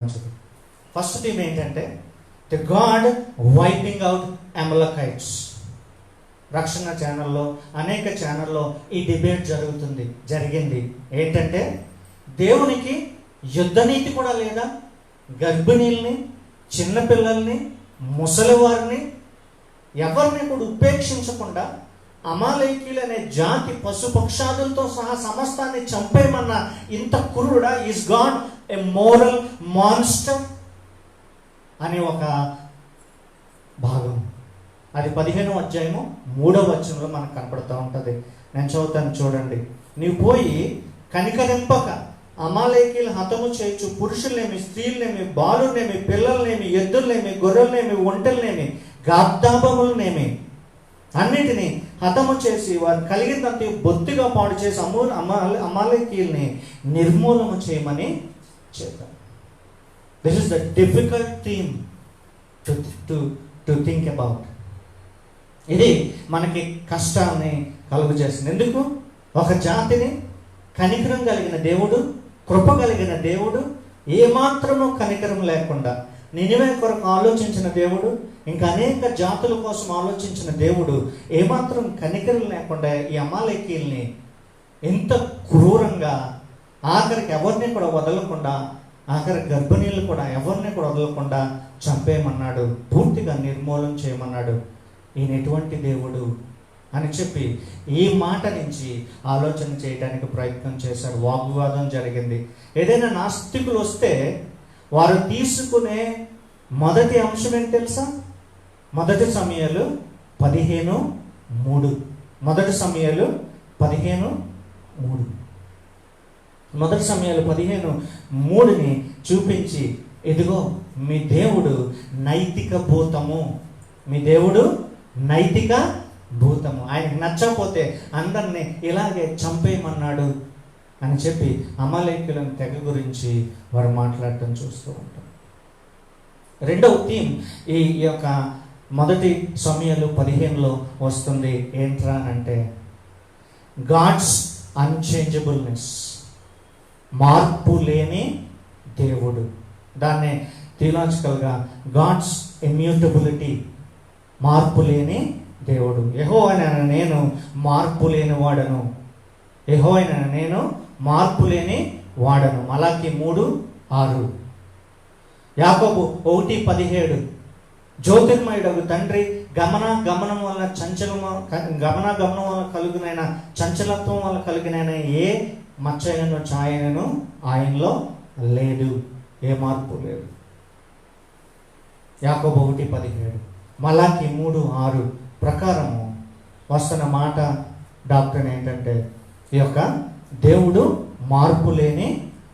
First theme ఏంటంటే the God wiping out అమలకైట్స్. రక్షణ ఛానల్లో అనేక ఛానల్లో ఈ డిబేట్ జరిగింది. ఏంటంటే దేవునికి యుద్ధనీతి కూడా లేదా? గర్భిణీల్ని, చిన్నపిల్లల్ని, ముసలివారిని ఎవరిని కూడా ఉపేక్షించకుండా అమాలేకీలు అనే జాతి పశుపక్షాదులతో సహా సమస్తాన్ని చంపేయమన్న ఇంత క్రూరుడా? Is God a moral monster అని ఒక భాగం. అది 15వ అధ్యాయము 3వ వచనంలో మనకు కనపడుతూ ఉంటుంది. నేను చదువుతాను, చూడండి. నీవు పోయి కనికరింపక అమాలేకీలు హతము చేయొచ్చు, పురుషులనేమి, స్త్రీలనేమి, బాలునేమి, పిల్లలనేమి, ఎద్దులనేమి, గొర్రెలనేమి, ఒంటెలనేమి, గాబ్దాబములనేమి అన్నిటినీ హతము చేసి వారు కలిగినంత బొత్తిగా పాడు చేసి అమాలేకీల్ని నిర్మూలన చేయమని చెప్పారు. This is the difficult theme to think about. ఇది మనకి కష్టాన్ని కలుగు చేస్తుంది. ఎందుకు? ఒక జాతిని కనికరం కలిగిన దేవుడు, కృప కలిగిన దేవుడు, ఏమాత్రము కనికరం లేకుండా నినివే కొరకు ఆలోచించిన దేవుడు, ఇంకా అనేక జాతుల కోసం ఆలోచించిన దేవుడు ఏమాత్రం కనికరం లేకుండా ఈ అమాలేకీల్ని ఎంత క్రూరంగా, ఆఖరికి ఎవరిని కూడా వదలకుండా, ఆఖరి గర్భిణీలు కూడా ఎవరిని కూడా వదలకుండా చంపేయమన్నాడు, పూర్తిగా నిర్మూలన చేయమన్నాడు. ఈయన ఎటువంటి దేవుడు అని చెప్పి ఈ మాట నుంచి ఆలోచన చేయడానికి ప్రయత్నం చేశారు. వాగ్వాదం జరిగింది. ఏదైనా నాస్తికులు వస్తే వారు తీసుకునే మొదటి అంశం ఏంటి తెలుసా? మొదటి సమయాలు 15:3. మొదటి సమయాలు 15:3. మొదటి సమయాలు 15:3ని చూపించి, ఇదిగో మీ దేవుడు నైతిక భూతము, మీ దేవుడు నైతిక భూతము, ఆయనకు నచ్చకపోతే అందరినీ ఇలాగే చంపేయమన్నాడు అని చెప్పి అమాలేకీయులను తెగ గురించి వారు మాట్లాడటం చూస్తూ ఉంటాం. రెండవ థీమ్ ఈ యొక్క మొదటి సమయాలు 15లో వస్తుంది. ఏంట్రా అంటే గాడ్స్ అన్చేంజబుల్నెస్, మార్పు లేని దేవుడు. దాన్నే థియలాజికల్గా గాడ్స్ ఇమ్యూటబిలిటీ, మార్పు లేని దేవుడు. యెహోవా నేను మార్పు లేని వాడను, యెహోవా నేను మార్పు లేని వాడను. మలాకి 3:6. యాకోబు 1:17. జ్యోతిర్మయుడగు తండ్రి గమనం వల్ల కలుగునైన చంచలత్వం వల్ల కలిగినైన ఏ మచ్చైనను ఛాయనను ఆయనలో లేదు, ఏ మార్పు లేదు. యాకోబు 1:17. మలాకి 3:6 ప్రకారము వస్తున్న మాట డాక్టర్ ఏంటంటే ఈ యొక్క దేవుడు మార్పు లేని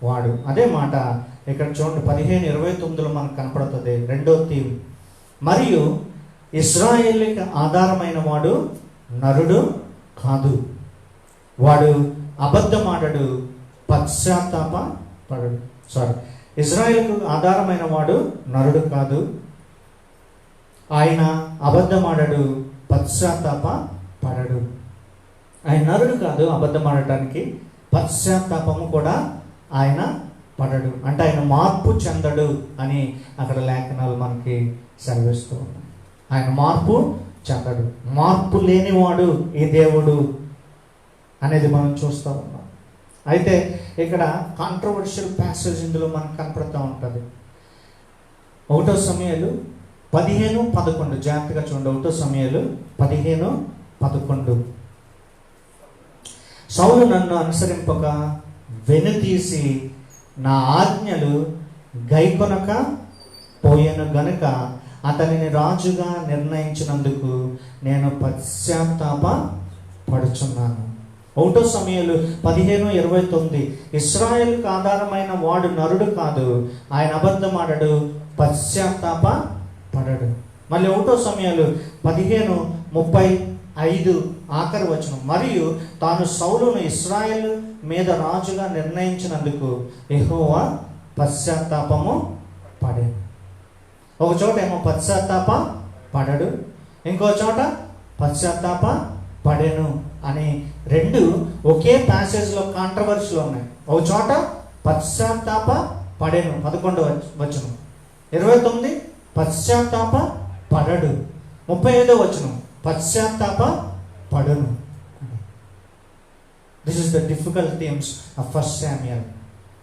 వాడు. అదే మాట ఇక్కడ చూడండి 15:29లో మనకు కనపడుతుంది. రెండో థీమ్, మరియు ఇశ్రాయేలుకి ఆధారమైన వాడు నరుడు కాదు, వాడు అబద్ధమాడడు, పశ్చాత్తాపపడడు. ఇశ్రాయేలుకు ఆధారమైన వాడు నరుడు కాదు, ఆయన అబద్ధమాడడు, పశ్చాత్తాపపడడు. ఆయన నరుడు కాదు అబద్ధమాడటానికి, పశ్చాత్తాపము కూడా ఆయన పడడు. అంటే ఆయన మార్పు చెందడు అని అక్కడ లేఖనాలు మనకి సెలవిస్తూ ఉన్నాయి. ఆయన మార్పు చెందడు, మార్పు లేనివాడు ఈ దేవుడు అనేది మనం చూస్తూ ఉన్నాం. అయితే ఇక్కడ కాంట్రవర్షియల్ ప్యాసేజ్ ఇందులో మనకు కనపడుతూ ఉంటుంది. 1 సమయాలు 15:11 జాగ్రత్తగా చూడండి. 1 సమయాలు 15:11. సౌలు నన్ను అనుసరింపక వెనుతీసి నా ఆజ్ఞలు గైకొనక పోయెను గనుక అతనిని రాజుగా నిర్ణయించినందుకు నేను పశ్చాత్తాప పడుచున్నాను. 1 సమయాలు 15:29. ఇశ్రాయేలుకు ఆధారమైన వాడు నరుడు కాదు, ఆయన అబద్ధమాడడు, పశ్చాత్తాప పడడు. మళ్ళీ 1 సమయాలు 15:35 ఆఖరి వచనం, మరియు తాను సౌలును ఇశ్రాయేలు మీద రాజుగా నిర్ణయించినందుకు యెహోవా పశ్చాత్తాపము పడెను. ఒక చోట ఏమో పశ్చాత్తాప పడడు, ఇంకో చోట పశ్చాత్తాప పడెను అని రెండు ఒకే ప్యాసేజ్లో కాంట్రవర్సీలో ఉన్నాయి. ఒక చోట పశ్చాత్తాప పడెను 11వ వచనం. 29 పశ్చాత్తాప పడడు. 35వ వచనం పశ్చాత్తాప పడును. This is the difficult themes of 1 Samuel.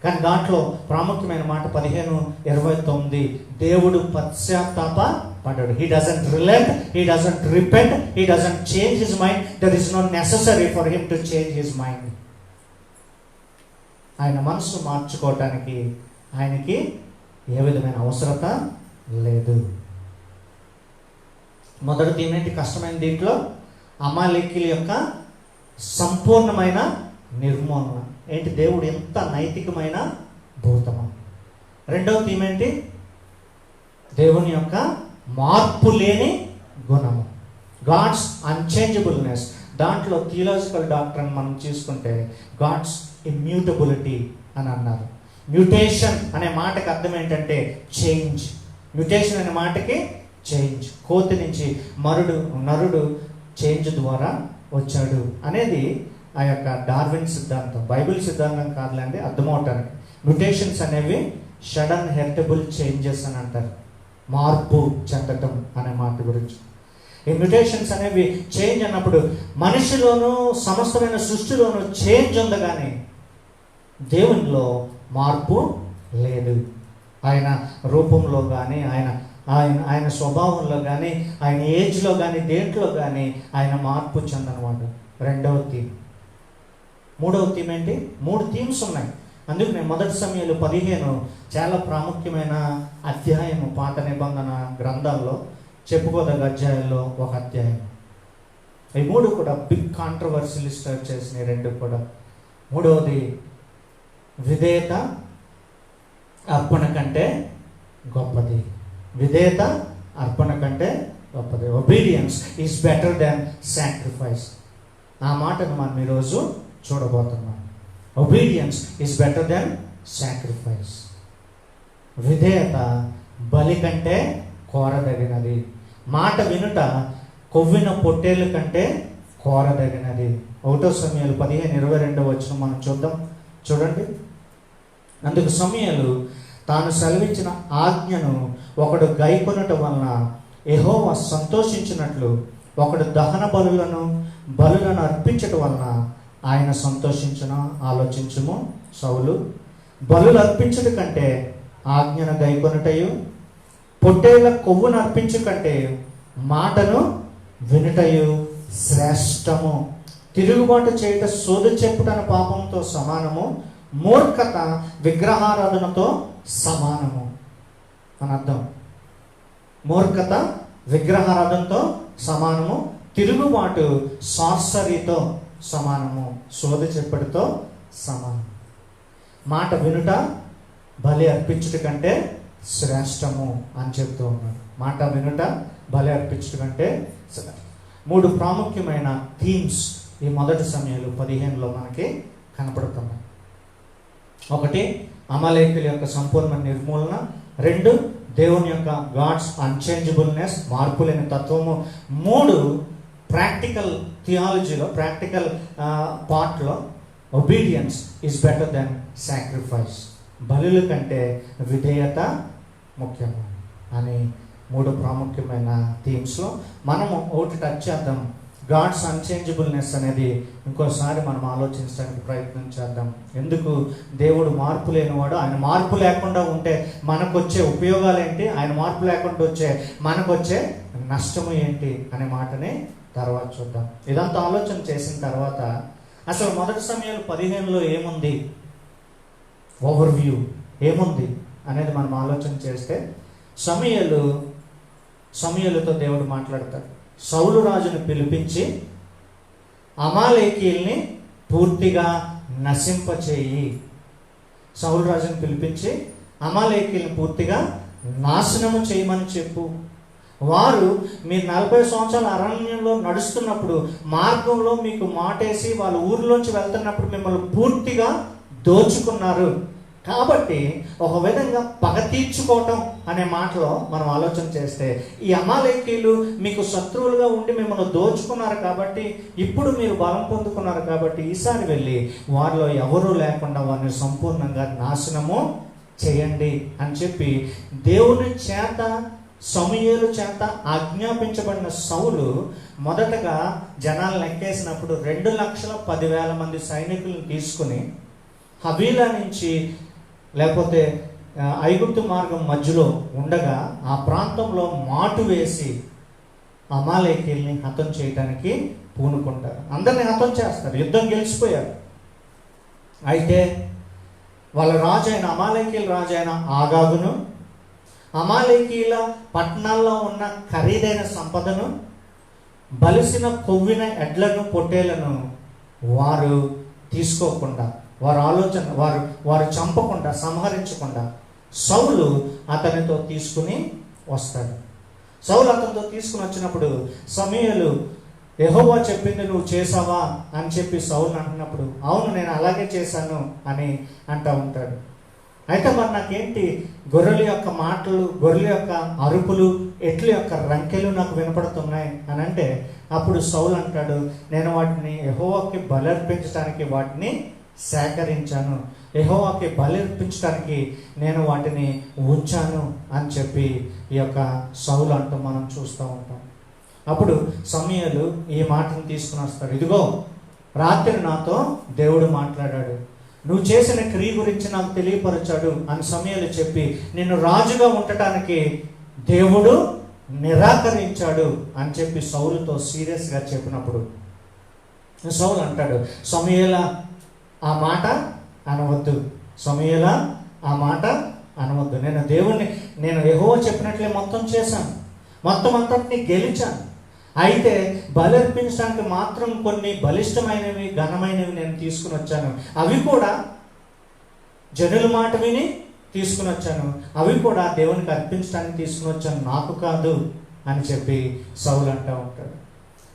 కానీ దాంట్లో ప్రాముఖ్యమైన మాట 15:29 దేవుడు పశ్చాత్తాప పడడు. He doesn't relent, he doesn't repent, he doesn't change his mind. There is no necessary for him to change his mind. ఆయన మనసు మార్చుకోవటానికి ఆయనకి ఏ విధమైన అవసరత లేదు. మొదటి థీమ్ ఏంటి? కష్టమైన దీంట్లో అమాలేకీల యొక్క సంపూర్ణమైన నిర్మూలన. ఏంటి? దేవుడు ఎంత నైతికమైన భూతమా. రెండవ థీమ్ ఏంటి? దేవుని యొక్క మార్పు లేని గుణము, గాడ్స్ అన్చేంజబుల్నెస్. దాంట్లో థియలాజికల్ డాక్టర్ మనం చూసుకుంటే గాడ్స్ ఇమ్యూటబిలిటీ అని అన్నారు. మ్యూటేషన్ అనే మాటకి అర్థం ఏంటంటే చేంజ్. మ్యూటేషన్ అనే మాటకి చేంజ్. కోతి నుంచి నరుడు చేంజ్ ద్వారా వచ్చాడు అనేది ఆ యొక్క డార్విన్ సిద్ధాంతం, బైబిల్ సిద్ధాంతం కాదులేండి, అర్థమవటానికి. మ్యూటేషన్స్ అనేవి సడన్ హెరిటబుల్ చేంజెస్ అని అంటారు, మార్పు చెందటం అనే మాట గురించి. ఈ మ్యూటేషన్స్ అనేవి చేంజ్ అన్నప్పుడు మనిషిలోనూ సమస్తమైన సృష్టిలోనూ చేంజ్ ఉంది, కానీ దేవునిలో మార్పు లేదు. ఆయన రూపంలో కానీ ఆయన స్వభావంలో కానీ ఆయన ఏజ్లో కానీ దేంట్లో కానీ ఆయన మార్పు చెందనవాడు. రెండవ థీమ్. మూడవ థీమ్ ఏంటి? 3 థీమ్స్ ఉన్నాయి. అందుకనే 1 సమూయేలు 15 చాలా ప్రాముఖ్యమైన అధ్యాయము. పాత నిబంధన గ్రంథాల్లో చెప్పుకోదగ్గ అధ్యాయంలో ఒక అధ్యాయం. ఈ 3 కూడా బిగ్ కాంట్రవర్సీలు స్టార్ట్ చేసినాయి. 2 కూడా. మూడవది విధేయత అర్పణ కంటే గొప్పది. విధేయత అర్పణ కంటే గొప్పది. Obedience is better than sacrifice. ఆ మాటను మనం ఈరోజు చూడబోతున్నాం. Obedience is better than sacrifice. విధేయత బలి కంటే కోరదగినది. మాట వినుట కొవ్విన పొట్టేళ్ళ కంటే కోరదగినది. 1 సమూయేలు 15:22 మనం చూద్దాం. చూడండి. అందుకు సమూయేలు తాను సెలవిచ్చిన ఆజ్ఞను ఒకడు గైకొనుట వలన యెహోవా సంతోషించినట్లు ఒకడు దహన బలులను అర్పించటం వలన ఆయన సంతోషించిన ఆలోచించుము సౌలు. బలులు అర్పించుట కంటే ఆజ్ఞను గైకొనుటయు, పొట్టేళ్ల కొవ్వును అర్పించు కంటే మాటను వినుటయు శ్రేష్టము. తిరుగుబాటు చేయుట సోదు చెప్పుటన పాపంతో సమానము, మూర్ఖత విగ్రహారాధనతో సమానము అని అర్థం. మూర్ఖత విగ్రహారాధనతో సమానము, తిరుగుబాటు సార్సరీతో సమానము, సోది చెప్పుడితో సమానం. మాట వినుట బలి అర్పించుట కంటే శ్రేష్టము అని చెప్తూ ఉన్నాడు. మాట వినుట బలి అర్పించుట కంటే 3 ప్రాముఖ్యమైన థీమ్స్ ఈ 1 సమూయేలు 15లో మనకి కనపడుతున్నాయి. 1 అమాలేకీల యొక్క సంపూర్ణ నిర్మూలన. 2 దేవుని యొక్క గాడ్స్ అన్చేంజబుల్నెస్, మార్పులేని తత్వము. 3 ప్రాక్టికల్ థియాలజీలో, ప్రాక్టికల్ పార్ట్లో obedience is better than sacrifice. బలుల కంటే విధేయత ముఖ్యము అని 3 ప్రాముఖ్యమైన థీమ్స్లో మనము ఒకటి టచ్ చేద్దాం. గాడ్స్ అన్చేంజబుల్నెస్ అనేది ఇంకోసారి మనం ఆలోచించడానికి ప్రయత్నం చేద్దాం. ఎందుకు దేవుడు మార్పు లేనివాడు? ఆయన మార్పు లేకుండా ఉంటే మనకు వచ్చే ఉపయోగాలు ఏంటి, ఆయన మార్పు లేకుండా వచ్చే మనకు వచ్చే నష్టము ఏంటి అనే మాటని తర్వాత చూద్దాం. ఇదంతా ఆలోచన చేసిన తర్వాత అసలు 1 సమూయేలు 15లో ఏముంది, ఓవర్వ్యూ ఏముంది అనేది మనం ఆలోచన చేస్తే, సమూయేలుతో దేవుడు మాట్లాడతాడు. సౌలు రాజును పిలిపించి అమాలేకీల్ని పూర్తిగా నశింపచేయి. సౌలు రాజును పిలిపించి అమాలేకీల్ని పూర్తిగా నాశనము చేయమని చెప్పు. వారు మీరు 40 సంవత్సరాల అరణ్యంలో నడుస్తున్నప్పుడు మార్గంలో మీకు మాటేసి వాళ్ళ ఊరిలోంచి వెళ్తున్నప్పుడు మిమ్మల్ని పూర్తిగా దోచుకున్నారు. కాబట్టి ఒక విధంగా పగ తీర్చుకోవటం అనే మాటలో మనం ఆలోచన చేస్తే, ఈ అమాలేకీలు మీకు శత్రువులుగా ఉండి మిమ్మల్ని దోచుకున్నారు కాబట్టి, ఇప్పుడు మీరు బలం పొందుకున్నారు కాబట్టి ఈసారి వెళ్ళి వారిలో ఎవరూ లేకుండా వారిని సంపూర్ణంగా నాశనము చేయండి అని చెప్పి దేవుని చేత సమూయేలు చేత ఆజ్ఞాపించబడిన సౌలు మొదటగా జనాలు లెక్కేసినప్పుడు 2,10,000 మంది సైనికులను తీసుకుని హవీలా నుంచి లేకపోతే ఐగుప్తు మార్గం మధ్యలో ఉండగా ఆ ప్రాంతంలో మాటు వేసి అమాలేకీల్ని హతం చేయడానికి పూనుకుంటారు. అందరినీ హతం చేస్తారు, యుద్ధం గెలిచిపోయారు. అయితే వాళ్ళ రాజు అయిన అమాలేకీల రాజు అయిన ఆగాగును, అమాలేకీల పట్టణాల్లో ఉన్న ఖరీదైన సంపదను, బలిసిన కొవ్విన ఎడ్లను పొట్టేలను వారు తీసుకోకుండా, వారు చంపకుండా, సంహరించకుండా సౌలు అతనితో తీసుకుని వస్తాడు. సౌలు అతనితో తీసుకుని వచ్చినప్పుడు సమూయేలు యెహోవా చెప్పింది నువ్వు చేసావా అని చెప్పి సౌలు అంటున్నప్పుడు అవును నేను అలాగే చేశాను అని అంటూ ఉంటాడు. అయితే మరి నాకేంటి గొర్రెల యొక్క మాటలు, గొర్రెల యొక్క అరుపులు, ఎట్ల యొక్క రంకెలు నాకు వినపడుతున్నాయి అని అంటే అప్పుడు సౌలు అంటాడు, నేను వాటిని యెహోవాకి బలర్పించడానికి వాటిని సేకరించాను, యెహోవాకి బలర్పించడానికి నేను వాటిని ఉంచాను అని చెప్పి ఈ యొక్క సౌలు అంటూ మనం చూస్తూ ఉంటాం. అప్పుడు సమూయేలు ఈ మాటను తీసుకుని వస్తాడు. ఇదిగో రాత్రి నాతో దేవుడు మాట్లాడాడు, నువ్వు చేసిన క్రియ గురించి నాకు తెలియపరచాడు అని సమూయేలు చెప్పి నిన్ను రాజుగా ఉండటానికి దేవుడు నిరాకరించాడు అని చెప్పి సౌలుతో సీరియస్గా చెప్పినప్పుడు సౌలు అంటాడు, సమూయేలా ఆ మాట అనవద్దు, సమూయేలా ఆ మాట అనవద్దు. నేను యెహోవా చెప్పినట్లే మొత్తం చేశాను, మొత్తం అంతటిని గెలిచాను. అయితే బలర్పించడానికి మాత్రం కొన్ని బలిష్టమైనవి, ఘనమైనవి నేను తీసుకుని వచ్చాను. అవి కూడా జనుల మాట విని తీసుకుని వచ్చాను, అవి కూడా దేవునికి అర్పించడానికి తీసుకుని వచ్చాను, నాకు కాదు అని చెప్పి సౌలు అంటూ ఉంటాడు.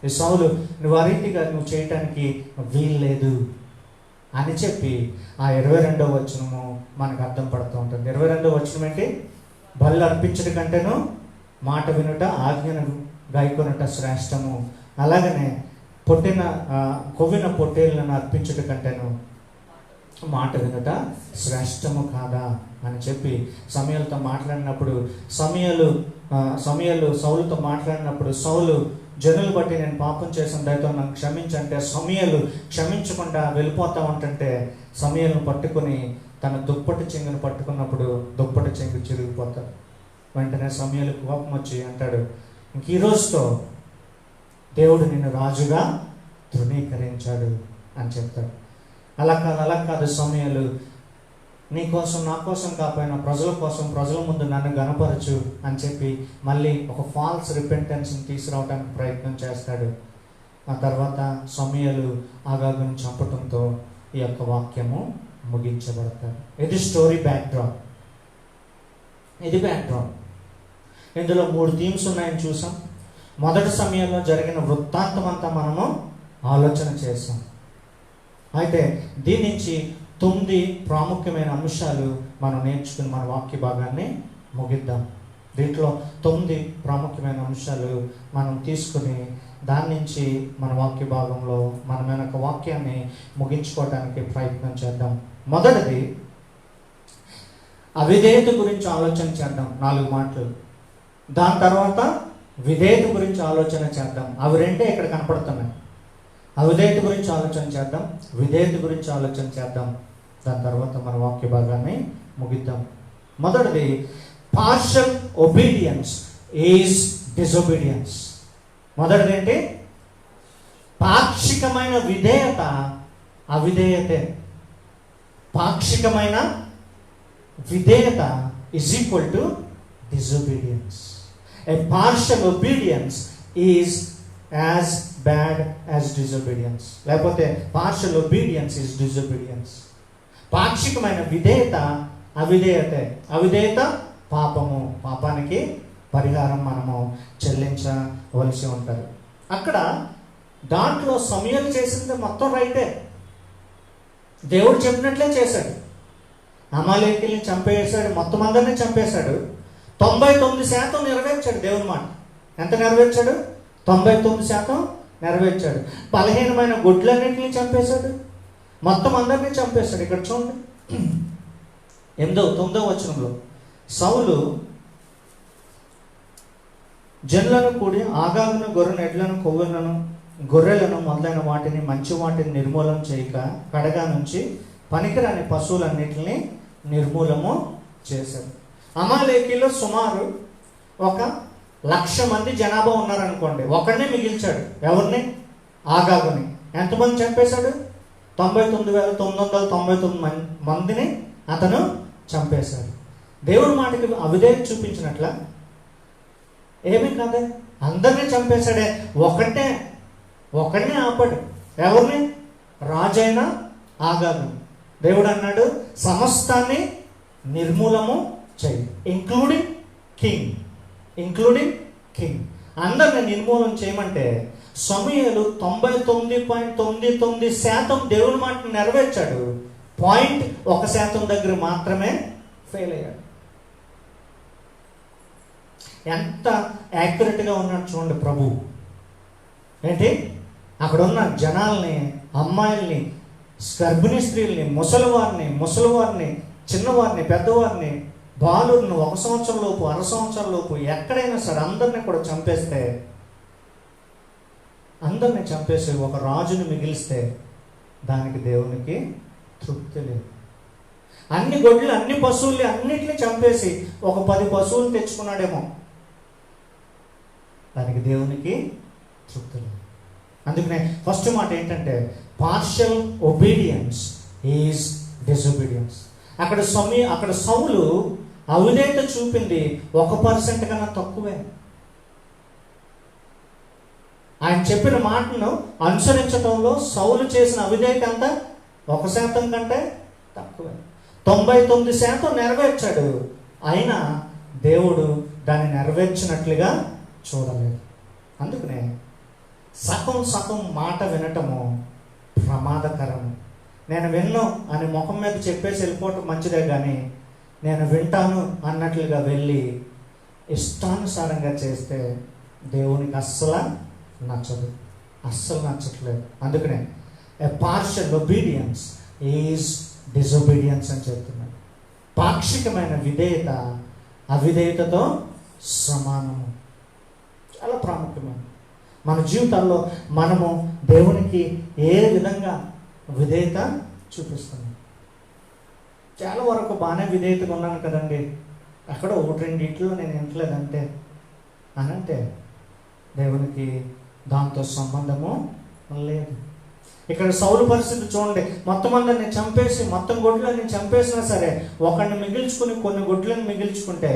ఈ సౌలు నువ్వు ఆ రీతిగా నువ్వు చేయటానికి వీల్లేదు అని చెప్పి ఆ 22వ వచనము మనకు అర్థం పడుతూ ఉంటుంది. 22వ వచనం ఏంటి? బలి అర్పించడం కంటేను మాట వినుట, ఆజ్ఞను గాయకొనుట శ్రేష్టము. అలాగనే కొవ్విన పొట్టేళ్లను అర్పించుట కంటేను మాట వినుట శ్రేష్టము కాదా అని చెప్పి సమూయేలుతో మాట్లాడినప్పుడు సమూయేలు సౌలుతో మాట్లాడినప్పుడు సౌలు జనులు బట్టి నేను పాపం చేసిన దయతో నన్ను క్షమించంటే సమూయేలు క్షమించకుండా వెళ్ళిపోతా ఉంటుంటే సమూయేలును పట్టుకుని తన దుప్పటి చెంగును పట్టుకున్నప్పుడు దుప్పటి చెంగు చిరిగిపోతాడు. వెంటనే సమూయేలుకు కోపం వచ్చి అంటాడు, ఇంక ఈ రోజుతో దేవుడు నిన్ను రాజుగా తృణీకరించాడు అని చెప్తాడు. అలా కాదు సమూయేలు, నీ కోసం నా కోసం కాకపోయినా ప్రజల కోసం, ప్రజల ముందు నన్ను గనపరచు అని చెప్పి మళ్ళీ ఒక ఫాల్స్ రిపెంటెన్స్ని తీసుకురావడానికి ప్రయత్నం చేస్తాడు. ఆ తర్వాత సమూయేలు ఆగాగును చంపటంతో ఈ యొక్క వాక్యము ముగించబడతాడు. ఇది స్టోరీ బ్యాక్డ్రాప్. ఇది బ్యాక్డ్రాప్. ఇందులో 3 థీమ్స్ ఉన్నాయని చూసాం. మొదటి సమయంలో జరిగిన వృత్తాంతం అంతా మనము ఆలోచన చేసాం. అయితే దీని నుంచి 9 ప్రాముఖ్యమైన అంశాలు మనం నేర్చుకుని మన వాక్య భాగాన్ని ముగిద్దాం. దీంట్లో 9 ప్రాముఖ్యమైన అంశాలు మనం తీసుకుని దాని నుంచి మన వాక్య భాగంలో మనమైన ఒక వాక్యాన్ని ముగించుకోవడానికి ప్రయత్నం చేద్దాం. మొదటిది అవిధేయత గురించి ఆలోచన చేద్దాం, 4 మాటలు. దాని తర్వాత విధేయత గురించి ఆలోచన చేద్దాం. అవి రెండే ఇక్కడ కనపడుతున్నాయి. అవిధేయత గురించి ఆలోచన చేద్దాం, విధేయత గురించి ఆలోచన చేద్దాం. దాని తర్వాత మన వాక్య భాగాన్ని ముగిద్దాం. మొదటిది పార్షల్ ఒబీడియన్స్ ఈజ్ డిసొబీడియన్స్. మొదటిది ఏంటి? పాక్షికమైన విధేయత అవిధేయతే. పాక్షికమైన విధేయత is equal to disobedience. A partial obedience is as bad as disobedience. లేకపోతే partial obedience is disobedience. పాక్షికమైన విధేయత అవిధేయతే. అవిధేయత పాపము, పాపానికి పరిహారం మనము చెల్లించవలసి ఉంటుంది. అక్కడ దాంట్లో సమూయేలు చేసింది మొత్తం రైటే, దేవుడు చెప్పినట్లే చేశాడు. అమాలేకీల్ని చంపేశాడు, మొత్తం అందరినీ చంపేశాడు. 99% నెరవేర్చాడు దేవుని మాట. ఎంత నెరవేర్చాడు? 99% నెరవేర్చాడు. బలహీనమైన గుడ్లన్నింటినీ చంపేశాడు, మొత్తం అందరినీ చంపేశాడు. ఇక్కడ చూడండి, 9వ వచనంలో సౌలు జనులను కూడి ఆగాగును గొర్రెను ఎడ్లను కొవ్వులను గొర్రెలను మొదలైన వాటిని మంచి వాటిని నిర్మూలన చేయక కడగా నుంచి పనికిరాని పశువులన్నిటిని నిర్మూలము చేశారు. అమాలేకీలో సుమారు 1,00,000 మంది జనాభా ఉన్నారనుకోండి, ఒకరినే మిగిల్చాడు. ఎవరిని? ఆగాగుని. ఎంతమంది చంపేశాడు? 99,999 మందిని అతను చంపేశాడు. దేవుడి మాటకి అవిధేయత చూపించినట్ల ఏమీ కాదే, అందరినీ చంపేశాడే. ఒకడినే ఆపాడు. ఎవరిని? రాజైన ఆగాగు. దేవుడు అన్నాడు సమస్తాన్ని నిర్మూలము చేయి, ఇంక్లూడింగ్ కింగ్. అందరిని నిర్మూలన చేయమంటే సమూయేలు 99.99% దేవుడి మాటను నెరవేర్చాడు. 1% దగ్గర మాత్రమే ఫెయిల్ అయ్యాడు. ఎంత యాక్యురేట్గా ఉన్నాడు చూడండి ప్రభు. ఏంటి అక్కడ ఉన్న జనాల్ని, అమ్మాయిల్ని, గర్భిణీ స్త్రీల్ని, ముసలివారిని, చిన్నవారిని, పెద్దవారిని, బాలులను 1 సంవత్సరం లోపు, 1/2 సంవత్సరం లోపు ఎక్కడైనా సరే అందరినీ కూడా చంపేస్తే, అందరిని చంపేసి ఒక రాజుని మిగిలిస్తే దానికి దేవునికి తృప్తి లేదు. అన్ని గొడ్లు, అన్ని పశువుల్ని, అన్నిటిని చంపేసి ఒక 10 పశువులు తెచ్చుకున్నాడేమో, దానికి దేవునికి తృప్తి లేదు. అందుకనే ఫస్ట్ మాట ఏంటంటే పార్షియల్ ఒబీడియన్స్ ఈజ్ డిసొబీడియన్స్. అక్కడ సౌలు అవిధేయత చూపింది 1% కన్నా తక్కువే. ఆయన చెప్పిన మాటను అనుసరించడంలో సౌలు చేసిన అవిధేయత అంత 1% కంటే తక్కువే. 99% నెరవేర్చాడు. అయినా దేవుడు దాన్ని నెరవేర్చినట్లుగా చూడలేదు. అందుకనే సగం మాట వినటము ప్రమాదకరం. నేను విన్ను అని ముఖం మీద చెప్పేసి వెళ్ళిపోవటం మంచిదే, కానీ నేను వింటాను అన్నట్లుగా వెళ్ళి ఇష్టానుసారంగా చేస్తే దేవునికి అస్సలు నచ్చట్లేదు. అందుకనే ఏ పార్షియల్ ఒబీడియన్స్ ఈజ్ డిసొబీడియన్స్ అని చెప్తున్నాడు. పాక్షికమైన విధేయత అవిధేయతతో సమానము. చాలా ప్రాముఖ్యమైన మన జీవితాల్లో మనము దేవునికి ఏ విధంగా విధేయత చూపిస్తున్నాం. చాలా వరకు బాగానే విధేయతగా ఉన్నాను కదండి, అక్కడ 1-2 నేను వింటలేదంటే అనంటే దేవునికి దాంతో సంబంధము లేదు. ఇక్కడ సౌలు పరిస్థితి చూడండి. మొత్తం అందరిని చంపేసి, మొత్తం గొడ్లని చంపేసినా సరే ఒకరిని మిగిల్చుకుని, కొన్ని గొడ్లను మిగిల్చుకుంటే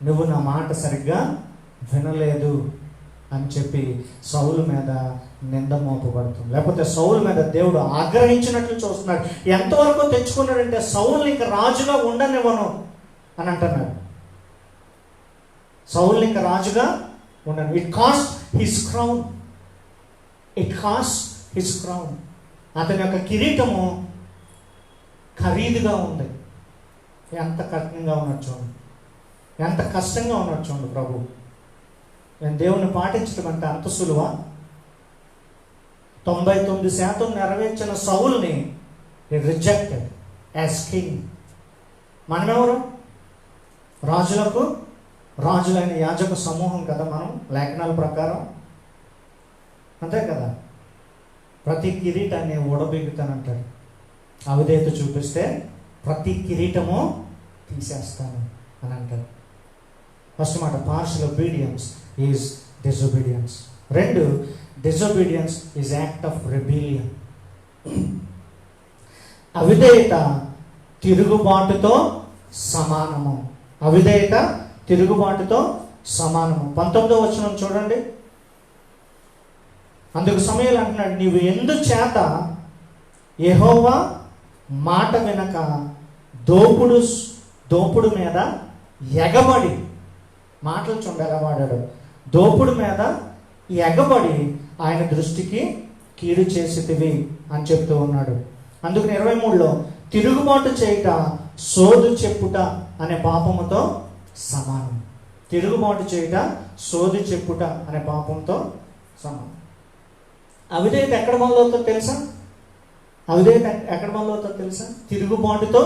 నువ్వు నా మాట సరిగ్గా వినలేదు అని చెప్పి సౌలు మీద నింద మోపబడుతుంది. లేకపోతే సౌలు మీద దేవుడు ఆగ్రహించినట్లు చూస్తున్నాడు. ఎంతవరకు తెచ్చుకున్నాడంటే సౌలుని ఇంకా రాజుగా ఉండనివ్వను అని అంటున్నాడు. సౌలుని ఇంకా రాజుగా ఉండను. It cost his crown. అతని యొక్క కిరీటము ఖరీదుగా ఉంది. ఎంత కఠినంగా ఉన్నాడు చూడండి, ఎంత కష్టంగా ఉన్నాడు చూడండి ప్రభు. నేను దేవుని పాటించడం అంటే అంత సులువా? 99% నెరవేర్చిన సౌలుని రిజెక్టెడ్ యాజ్ కింగ్. మనమెవరు? రాజులైన యాజక సమూహం కదా మనం, లేఖనాల ప్రకారం అంతే కదా. ప్రతి కిరీటాన్ని ఊడబెగుతానంటాడు. అవిధేయత చూపిస్తే ప్రతి కిరీటము తీసేస్తాను అని అంటాడు. ఫస్ట్ మాట partial obedience is disobedience. 2, disobedience is act of rebellion. అవిధేయత తిరుగుబాటుతో సమానము. 19వ వచనం చూడండి. అందుకు సమయాలు అంటున్నాడు, నీవు ఎందుచేత యెహోవా మాట వినక దోపుడు మీద ఎగబడి, మాటలు చూడండి ఎలా వాడాడు, దోపుడు మీద ఎగబడి ఆయన దృష్టికి కీడు చేసితివి అని చెప్తూ ఉన్నాడు. అందుకని 23లో తిరుగుబాటు చేయుట సోదు చెప్పుట అనే పాపముతో సమానం. తిరుగుబాటు చేయుట సోదు చెప్పుట అనే పాపంతో సమానం. అవిధేయత ఎక్కడ మొదలవుతుందో తెలుసా? తిరుగుబాటుతో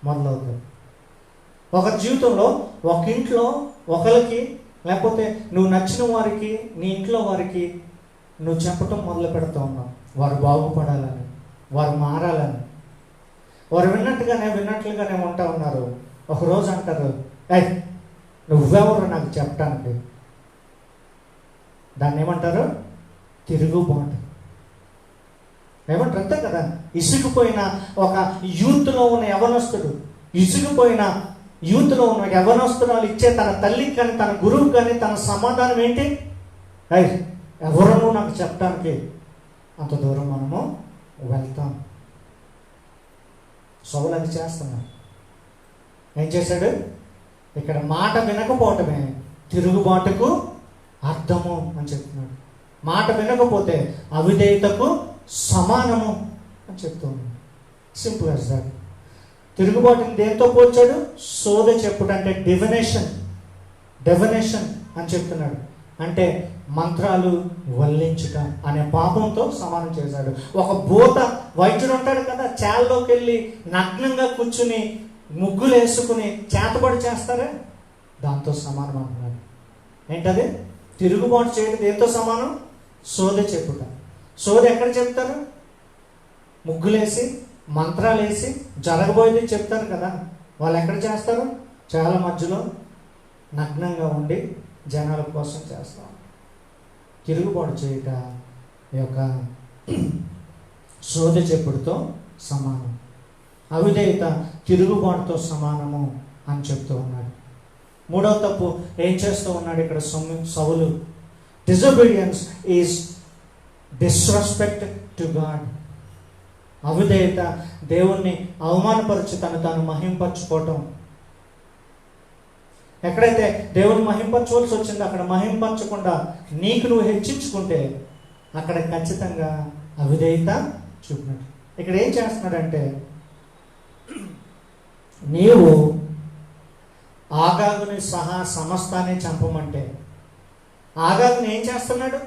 మొదలవుతుంది. ఒక జీవితంలో ఒక ఇంట్లో ఒకరికి, లేకపోతే నువ్వు నచ్చిన వారికి, నీ ఇంట్లో వారికి నువ్వు చెప్పటం మొదలు పెడతా ఉన్నావు, వారు బాగుపడాలని, వారు మారాలని. వారు విన్నట్లుగానే ఉంటా ఉన్నారు. ఒకరోజు అంటారు, నువ్వెవరు నాకు చెప్పటానికి? దాన్ని ఏమంటారు? తిరుగుబాటు. ఏమంటారు? అంతే కదా. ఇసుకుపోయిన ఒక యూత్లో ఉన్న యవనస్తుడు, ఇసుకుపోయిన యూత్లో ఉన్న యవనస్తురాలు ఇచ్చే తన తల్లికి కానీ, తన గురువుకి కానీ తన సమాధానం ఏంటి? ఎవరూ నాకు చెప్పడానికి అంత దూరం మనము వెళ్తాం. సౌలు అది చేస్తున్నాడు. ఏం చేశాడు? ఇక్కడ మాట వినకపోవటమే తిరుగుబాటుకు అర్థము అని చెప్తున్నాడు. మాట వినకపోతే అవిధేయతకు సమానము అని చెప్తున్నాడు. Simple as that. తిరుగుబాటుని దేంతో పోల్చాడు? సోద చెప్పుట, అంటే డెవనేషన్ అని చెప్తున్నాడు. అంటే మంత్రాలు వల్లించుట అనే పాపంతో సమానం చేశాడు. ఒక భూత వైద్యుడు ఉంటాడు కదా, చాల్లోకి వెళ్ళి నగ్నంగా కూర్చుని ముగ్గులు వేసుకుని చేతబడి చేస్తారే, దాంతో సమానం అంటున్నాడు. ఏంటది? తిరుగుబాటు చేయడం దేంతో సమానం? సోద చెప్పుట. సోద ఎక్కడ చెప్తారు? ముగ్గులేసి, మంత్రాలు వేసి జరగబోయేది చెప్తారు కదా. వాళ్ళు ఎక్కడ చేస్తారు? చాలా మధ్యలో నగ్నంగా ఉండి జనాల కోసం చేస్తాం. తిరుగుబాటు చేయుట ఈ యొక్క సోద చెప్పుడుతో సమానం. అవిధేయత తిరుగుబాటుతో సమానము అని చెప్తూ ఉన్నాడు. మూడవ తప్పు ఏం చేస్తూ ఉన్నాడు ఇక్కడ Saul? Disobedience is disrespect to God. అవిధేయత దేవుణ్ణి అవమానపరిచి తాను మహింపరచుకోవటం. ఎక్కడైతే దేవుని మహింపరచవలసి వచ్చిందో అక్కడ మహింపరచకుండా నీకు నువ్వు హెచ్చించుకుంటే అక్కడ ఖచ్చితంగా అవిధేయత చూపినట్టు. ఇక్కడ ఏం చేస్తున్నాడంటే, నీవు ఆగాగుని సహా సమస్తాన్ని చంపమంటే ఆగాగుని ఏం చేస్తున్నాడు?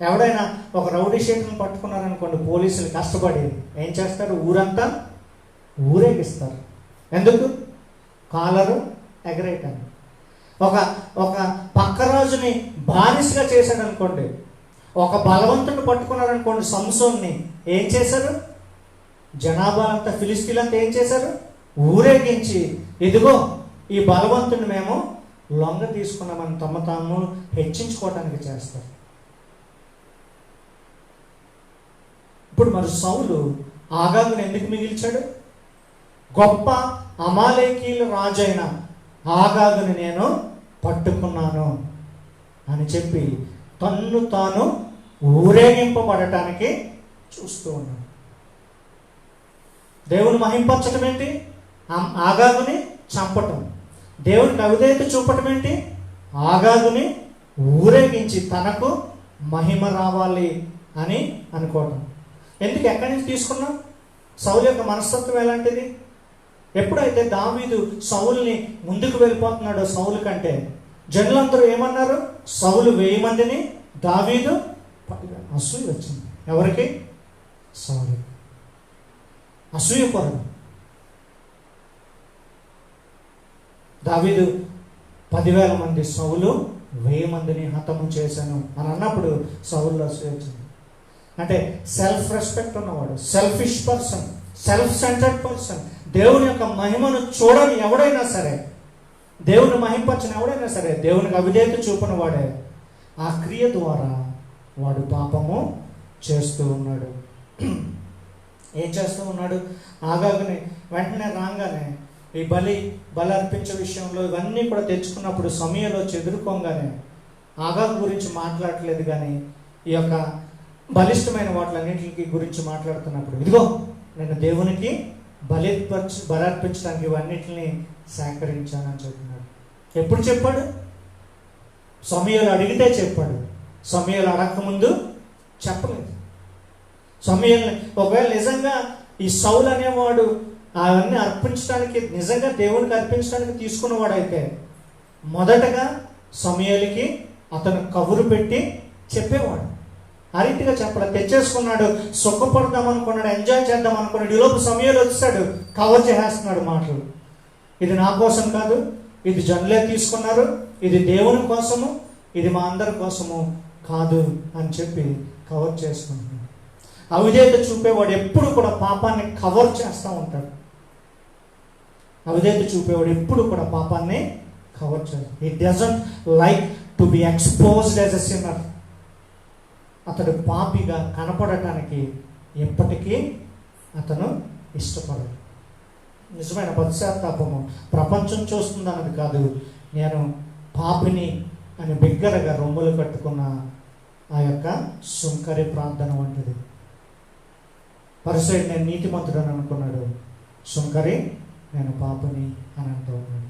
ఎవడైనా ఒక రౌడీ షీట్ని పట్టుకున్నారనుకోండి, పోలీసులు కష్టపడి ఏం చేస్తారు? ఊరంతా ఊరేగిస్తారు. ఎందుకు? కాలరు ఎగరేయటాన్ని. ఒక పక్క రాజుని బానిసగా చేశాడు అనుకోండి, ఒక బలవంతుని పట్టుకున్నారనుకోండి, సంసోన్ని ఏం చేశారు? జనాభా అంతా, ఫిలిస్తీన్లంతా ఏం చేశారు? ఊరేగించి, ఇదిగో ఈ బలవంతుని మేము లొంగ తీసుకున్నామని తాము హెచ్చించుకోవటానికి చేస్తారు. ఇప్పుడు మరి సౌలు ఆగాగుని ఎందుకు మిగిల్చాడు? గొప్ప అమాలేకీల రాజైన ఆగాగుని నేను పట్టుకున్నాను అని చెప్పి తన్ను తాను ఊరేగింపబడటానికి చూస్తూ ఉన్నాడు. దేవుని మహింపరచడం ఏంటి? ఆగాగుని చంపటం. దేవునికి అవిధేయత చూపటం ఏంటి? ఆగాగుని ఊరేగించి తనకు మహిమ రావాలి అని అనుకోవటం. ఎందుకు? ఎక్కడి నుంచి తీసుకున్నాం? సౌలు యొక్క మనస్తత్వం ఎలాంటిది? ఎప్పుడైతే దావీదు సౌలుని ముందుకు వెళ్ళిపోతున్నాడో, సౌలు కంటే జనులందరూ ఏమన్నారు? సౌలు 1000 మందిని, దావీదు 10,000. అసూయ వచ్చింది. ఎవరికి? సౌలు. అసూయపరుడు. దావీదు 10,000 మంది, సౌలు 1000 మందిని హతము చేశాను అని అన్నప్పుడు సౌలు అసూయ వచ్చింది. అంటే సెల్ఫ్ రెస్పెక్ట్ ఉన్నవాడు, selfish person, self centred person. దేవుని యొక్క మహిమను చూడని ఎవడైనా సరే, దేవుని మహింపరచని ఎవడైనా సరే, దేవునికి అవిధేయత చూపని వాడే ఆ క్రియ ద్వారా వాడు పాపము చేస్తూ ఉన్నాడు. ఏం చేస్తూ ఉన్నాడు? ఆగాగుని వెంటనే రాగానే ఈ బలి అర్పించే విషయంలో ఇవన్నీ కూడా తెచ్చుకున్నప్పుడు సమయంలో ఎదుర్కోగానే ఆగాగు గురించి మాట్లాడట్లేదు, కానీ ఈ యొక్క బలిష్టమైన వాటిలన్నింటికి గురించి మాట్లాడుతున్నప్పుడు, ఇదిగో నేను దేవునికి బలర్పించడానికి ఇవన్నిటిని సేకరించానని చెప్తున్నాడు. ఎప్పుడు చెప్పాడు? సమయాలు అడిగితే చెప్పాడు. సమయాలు అడగకముందు చెప్పలేదు. సమయాల్ని ఒకవేళ నిజంగా ఈ సౌలు అనేవాడు అవన్నీ అర్పించడానికి, నిజంగా దేవునికి అర్పించడానికి తీసుకున్నవాడైతే మొదటగా సమయాలకి అతను కబురు పెట్టి చెప్పేవాడు. ఆ రీతిగా చెప్పడం తెచ్చేసుకున్నాడు. సుఖపడదాం అనుకున్నాడు, ఎంజాయ్ చేద్దాం అనుకున్నాడు. ఈలోపు సమయాలు వచ్చాడు, కవర్ చేసేస్తున్నాడు మాటలు. ఇది నా కోసం కాదు, ఇది జనులే తీసుకున్నారు, ఇది దేవుని కోసము, ఇది మా అందరి కోసము కాదు అని చెప్పి కవర్ చేసుకుంటున్నాడు. అవిధేయత చూపేవాడు ఎప్పుడు కూడా పాపాన్ని కవర్ చేస్తూ ఉంటాడు. అవిధేయత చూపేవాడు ఎప్పుడు కూడా పాపాన్ని కవర్ చేస్తాడు. హి doesn't like to be exposed as a sinner. అతడు పాపిగా కనపడటానికి ఎప్పటికీ అతను ఇష్టపడడు. నిజమైన పశ్చాత్తాపము ప్రపంచం చూస్తుంది అన్నది కాదు, నేను పాపిని అని బిగ్గరగా రొమ్ములు కట్టుకున్న ఆ యొక్క సుంకరి ప్రార్థన వంటిది. పరిసయ్యుడు నేను నీతిమంతుడని అనుకున్నాడు, సుంకరి నేను పాపిని అని అంటూ ఉన్నాడు.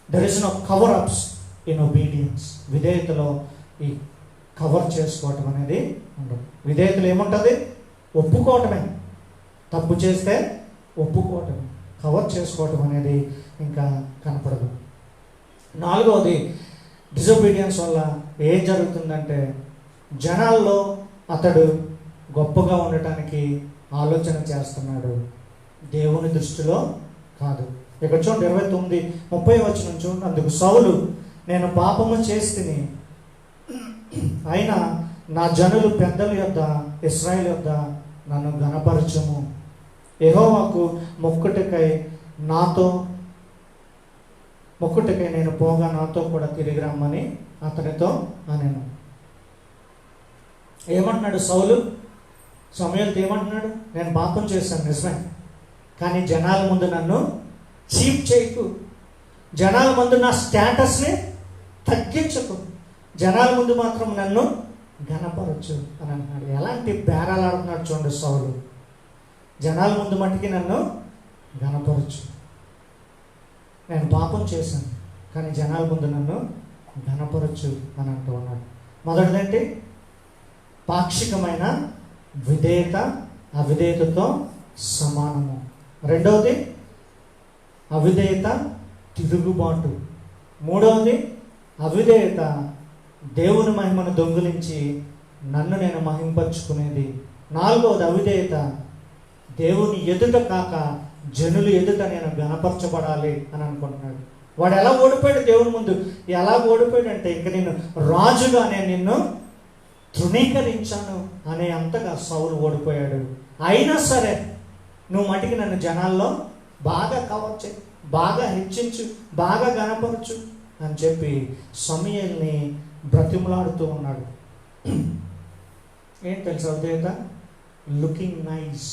There is no cover ups in obedience. విధేయతలో ఈ కవర్ చేసుకోవటం అనేది ఉండదు. విధేయతలు ఏముంటుంది? ఒప్పుకోవటమే. తప్పు చేస్తే ఒప్పుకోవటం, కవర్ చేసుకోవటం అనేది ఇంకా కనపడదు. నాలుగవది, డిజొబీడియన్స్ వల్ల ఏం జరుగుతుందంటే జనాల్లో అతడు గొప్పగా ఉండటానికి ఆలోచన చేస్తున్నాడు, దేవుని దృష్టిలో కాదు. ఇక్కడ చూడండి 29:30 వచనం చూడండి. అందుకు సౌలు, నేను పాపము చేస్తిని, అయినా నా జనులు పెద్దల యొద్ద ఇశ్రాయేలు యొద్ద నన్ను ఘనపరచుము. యెహోవాకు మొక్కుటకై నేను పోగా నాతో కూడా తిరిగి రమ్మని అతనితో అనెను. ఏమంటున్నాడు సౌలు? సమూయేలుతో ఏమంటున్నాడు? నేను పాపం చేశాను నిజమే, కానీ జనాల ముందు నన్ను చీప్ చేయకు, జనాల ముందు నా స్టేటస్ని తగ్గించకు, జనాల ముందు మాత్రం నన్ను ఘనపరచు అని అంటున్నాడు. ఎలాంటి బేరాలు ఆడుతున్నాడు చూడండి సౌలు. జనాల ముందు మట్టికి నన్ను ఘనపరచు, నేను పాపం చేశాను కానీ జనాల ముందు నన్ను ఘనపరచు అని అంటూ ఉన్నాడు. మొదటిదంటే పాక్షికమైన విధేయత అవిధేయతతో సమానము. రెండవది అవిధేయత తిరుగుబాటు. మూడవది అవిధేయత దేవుని మహిమను దొంగిలించి నన్ను నేను మహింపరుచుకునేది. నాలుగవది అవిధేయత దేవుని ఎదుట కాక జనులు ఎదుట నేను గణపరచబడాలి అని అనుకుంటున్నాడు. వాడు ఎలా ఓడిపోయాడు దేవుని ముందు? ఎలా ఓడిపోయాడు అంటే, ఇంక నేను రాజుగా నేను నిన్ను తృణీకరించాను అనే అంతగా సౌలు ఓడిపోయాడు. అయినా సరే నువ్వు మటుకి నన్ను జనాల్లో బాగా కవర్ చేయి, బాగా హెచ్చించు, బాగా గణపరచు అని చెప్పి సమూయేలుని బ్రతిమలాడుతూ ఉన్నాడు. ఏం తెలుసు అవిధేయత? Looking nice